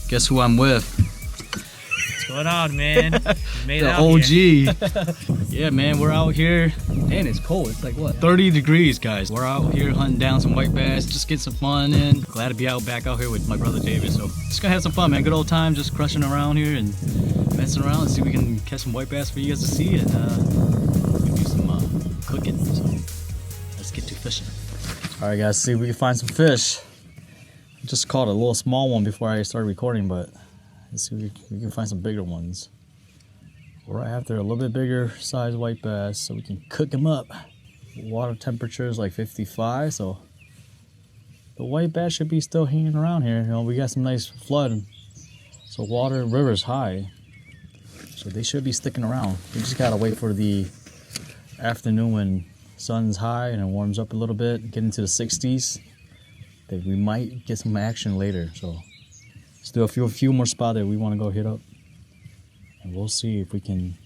Guess who I'm with? What's going on, man? Made The out OG. here. Yeah, man, we're out here. Man, it's cold. It's like what? 30 degrees, guys. We're out here hunting down some white bass. Just get some fun in. Glad to be back out here with my brother David. So just gonna have some fun, man. Good old time, just crushing around here and messing around and see if we can catch some white bass for you guys to see and we can do some cooking. So let's get to fishing. All right, guys, see if we can find some fish. Just caught a little small one before I started recording, but let's see if we can find some bigger ones. We're right after a little bit bigger size white bass, so we can cook them up. Water temperature is like 55, so the white bass should be still hanging around here. You know, we got some nice flood, so river's high, so they should be sticking around. We just gotta wait for the afternoon when sun's high and it warms up a little bit, get into the 60s. That we might get some action later. So still a few more spots that we want to go hit up, and we'll see if we can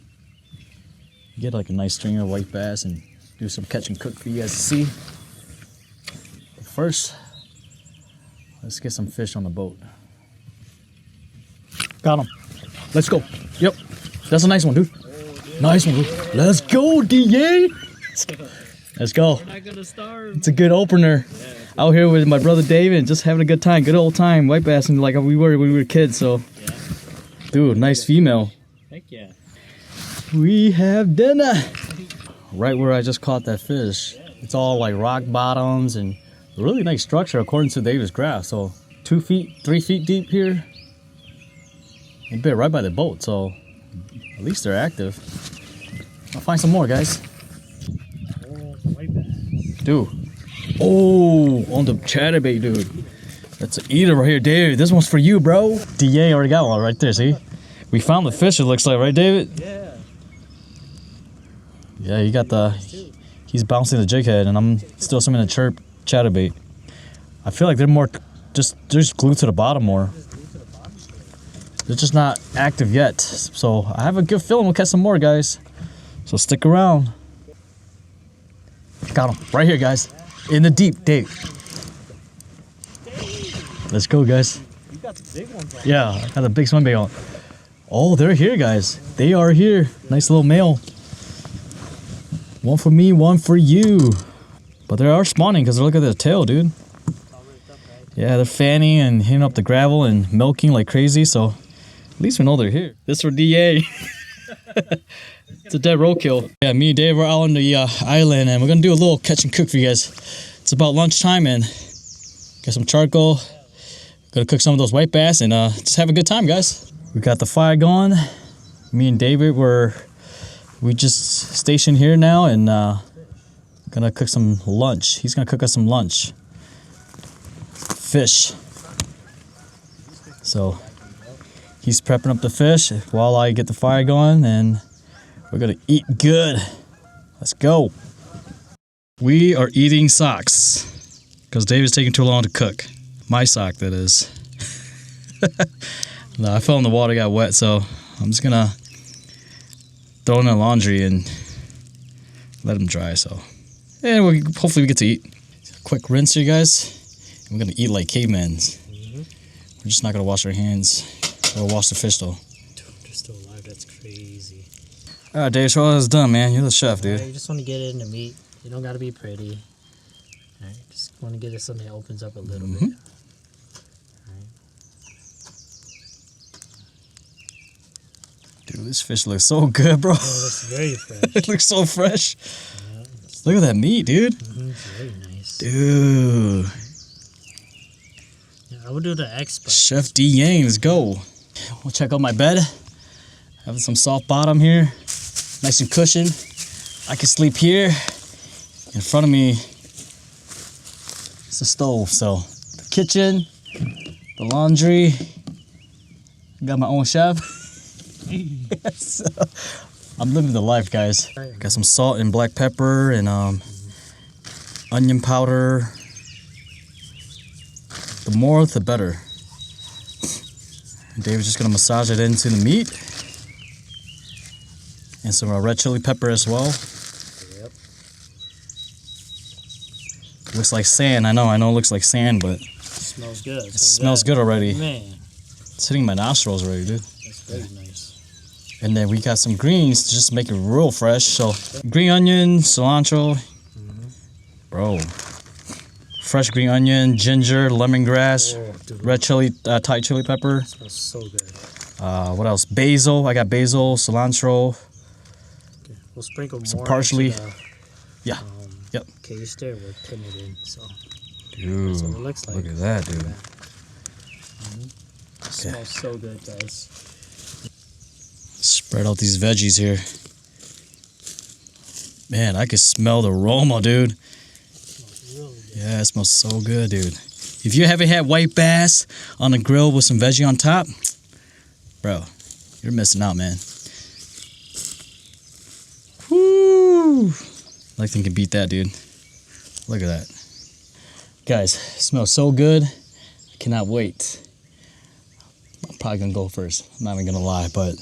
get like a nice string of white bass and do some catch and cook for you guys to see. But first, let's get some fish on the boat. Got him. Let's go. Yep, that's a nice one, dude. Nice one, dude. Let's go, DA. Let's go. We're not gonna starve. It's a good opener. Yeah. Out here with my brother David, just having a good time. Good old time, white bassing like we were when we were kids. So, yeah. Dude, nice female. Heck yeah. We have dinner. Right where I just caught that fish. It's all like rock bottoms and really nice structure according to David's graph. So 2 feet, 3 feet deep here. A bit right by the boat, so at least they're active. I'll find some more, guys. White bass. Dude. Oh, on the chatterbait, dude. That's an eater right here, David. This one's for you, bro. DA already got one right there, see? We found the fish, it looks like, right, David? Yeah. Yeah, you got the... He's bouncing the jig head, and I'm still swimming the chatterbait. I feel like they're more... They're just glued to the bottom more. They're just not active yet. So I have a good feeling we'll catch some more, guys. So stick around. Got him. Right here, guys. In the deep, Dave. Let's go, guys. You got some big ones on. Yeah, I got a big swim bait on. Oh, they're here, guys. They are here. Nice little male. One for me, one for you. But they are spawning because look at their tail, dude. Yeah, they're fanning and hitting up the gravel and milking like crazy, so at least we know they're here. This for DA. It's a dead roadkill. Yeah, me and Dave are out on the island, and we're gonna do a little catch and cook for you guys. It's about lunchtime, and get some charcoal. Gonna cook some of those white bass and just have a good time, guys. We got the fire going. Me and David we just stationed here now, and gonna cook some lunch. He's gonna cook us some lunch. Fish. So he's prepping up the fish while I get the fire going, and we're gonna eat good. Let's go. We are eating socks because David's taking too long to cook. My sock, that is. No, I fell in the water, got wet, so I'm just gonna throw in the laundry and let them dry. So, and hopefully we get to eat. Quick rinse, you guys. We're gonna eat like cavemen. We're just not gonna wash our hands. We'll wash the fish though. Dude, they're still alive. That's crazy. All right, Dave, show us done, man. You're the chef, dude. Right, you just want to get it in the meat. You don't got to be pretty. All right, just want to get it something that opens up a little bit. All right. Dude, this fish looks so good, bro. Oh, that's very fresh. It looks so fresh. Yeah, Look at that meat, dude. it's very nice. Dude. Yeah, I would do the expert. Chef D Yang, let's go. We'll check out my bed. Having some soft bottom here. Nice and cushioned. I can sleep here. In front of me is the stove. So the kitchen, the laundry. Got my own chef. So, I'm living the life, guys. Got some salt and black pepper and onion powder. The more, the better. David's just gonna massage it into the meat. And some red chili pepper as well. Yep. Looks like sand. I know it looks like sand, but It smells good. it smells good already. Man. It's hitting my nostrils already, dude. That's very nice. And then we got some greens to just make it real fresh. So green onion, cilantro, bro. Fresh green onion, ginger, lemongrass, red chili, Thai chili pepper. It smells so good. What else? Basil. I got basil, cilantro. Okay. We'll sprinkle Some more. parsley. Into the, Yeah. Yep. case there. We're putting it in. So Dude, that's what it looks like. look at that, dude. It smells so good, guys. Spread out these veggies here. Man, I can smell the aroma, dude. It smells really good. Yeah, it smells so good, dude. If you haven't had white bass on the grill with some veggie on top, bro, you're missing out, man. Woo! Nothing can beat that, dude. Look at that. Guys, it smells so good. I cannot wait. I'm probably gonna go first. I'm not even gonna lie, but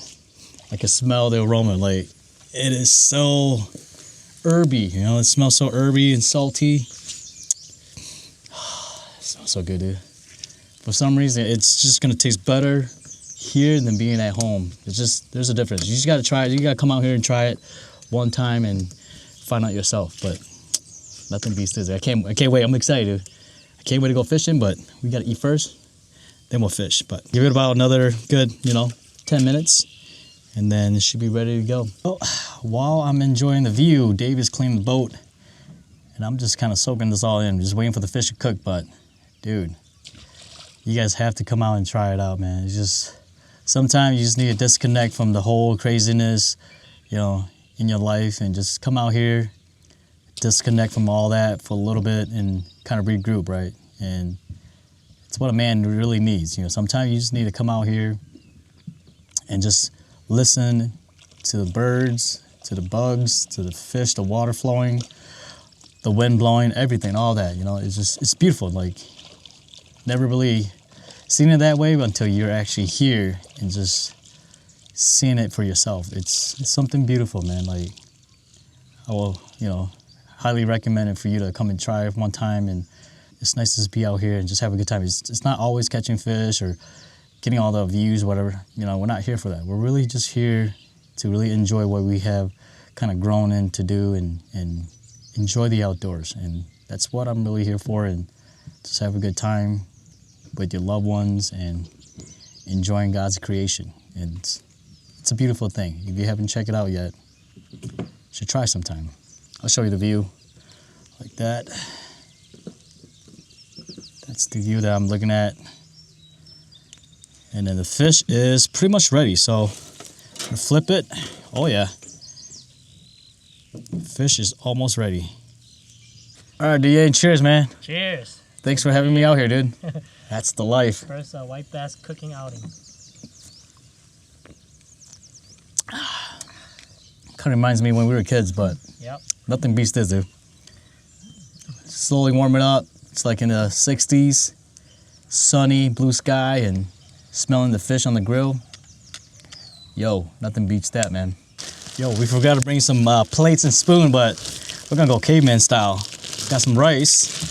I can smell the aroma. Like, it is so herby, you know? It smells so herby and salty. It smells so good, dude. For some reason, it's just gonna taste better here than being at home. It's just, there's a difference. You just gotta try it. You gotta come out here and try it one time and find out yourself. But nothing beats this. I can't wait. I'm excited, dude. I can't wait to go fishing, but we gotta eat first, then we'll fish. But give it about another good, 10 minutes, and then it should be ready to go. Well, while I'm enjoying the view, Dave is cleaning the boat, and I'm just kind of soaking this all in, just waiting for the fish to cook. But dude, you guys have to come out and try it out, man. It's just, sometimes you just need to disconnect from the whole craziness, in your life, and just come out here, disconnect from all that for a little bit and kind of regroup, right? And it's what a man really needs. Sometimes you just need to come out here and just listen to the birds, to the bugs, to the fish, the water flowing, the wind blowing, everything, all that. It's beautiful. Like, never really seen it that way until you're actually here and just seeing it for yourself. It's something beautiful, man. Like, I will, highly recommend it for you to come and try it one time. And it's nice to just be out here and just have a good time. It's not always catching fish or getting all the views, whatever. We're not here for that. We're really just here to really enjoy what we have kind of grown in to do and enjoy the outdoors. And that's what I'm really here for, and just have a good time with your loved ones and enjoying God's creation. And it's a beautiful thing. If you haven't checked it out yet, you should try sometime. I'll show you the view like that. That's the view that I'm looking at. And then the fish is pretty much ready. So I'm gonna flip it. Oh yeah. Fish is almost ready. All right, DA, cheers, man. Cheers. Thanks for having me out here, dude. That's the life. First white bass cooking outing. Kind of reminds me when we were kids, but Yep. nothing beats this, dude. Slowly warming up. It's like in the 60s, sunny, blue sky, and smelling the fish on the grill. Yo, nothing beats that, man. Yo, we forgot to bring some plates and spoon, but we're gonna go caveman style. Got some rice.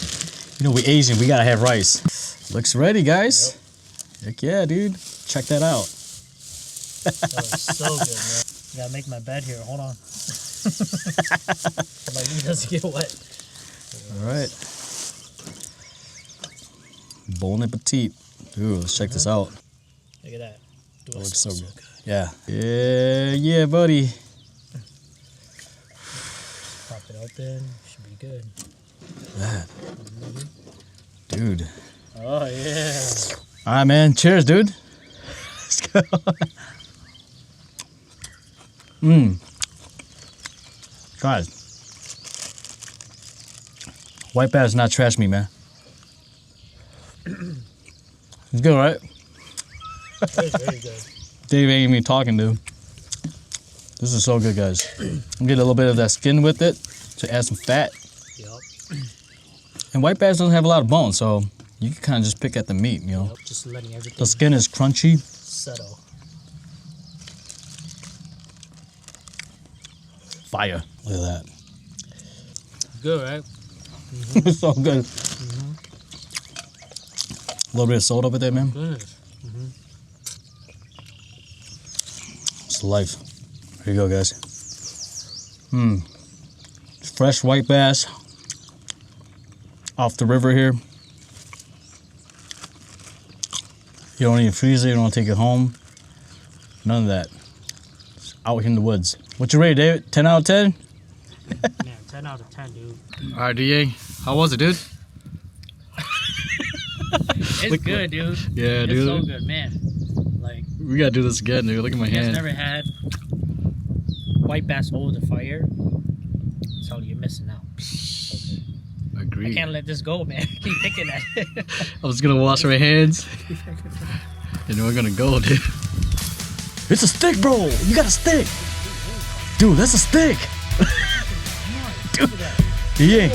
We Asian, we gotta have rice. Looks ready, guys. Yep. Heck yeah, dude. Check that out. That was so good, man. I gotta make my bed here. Hold on. My knee doesn't get wet. All right. Bon appetit. Ooh, let's check this out. Look at that. That looks so good. Yeah. Yeah, buddy. Pop it open. Should be good. That. Dude. Oh, yeah. All right, man. Cheers, dude. Let's go. Guys. White bass not trash me, man. It's good, right? It's very good. Dave ain't even talking, dude. This is so good, guys. I'm getting a little bit of that skin with it to add some fat. Yep. And white bass doesn't have a lot of bone, so you can kind of just pick at the meat, Yep. Just letting everything The skin is crunchy. settle. Fire. Look at that. Good, right? It's so good. A little bit of salt over there, man. Goodness. That's life. Here you go, guys. Fresh white bass off the river here. You don't need to freeze it. You don't want to take it home. None of that. It's out here in the woods. What you rate, David? 10 out of 10? Man, 10 out of 10, dude. All right, DA. How was it, dude? It's good, dude. Yeah, it's dude. So good, man. Like, we gotta do this again, dude. Look at my you guys hand. never had white bass over the fire. So you're missing out. So good. I Agreed. can't let this go, man. Keep picking at it. I was gonna wash my hands. And we're gonna go, dude. It's a stick, bro. You got a stick. Dude, that's a stick. Dude. Yeah.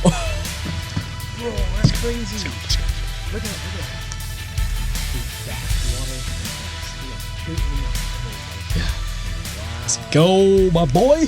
Bro, that's crazy. Look at it, look at it. Back water. Let's go, my boy.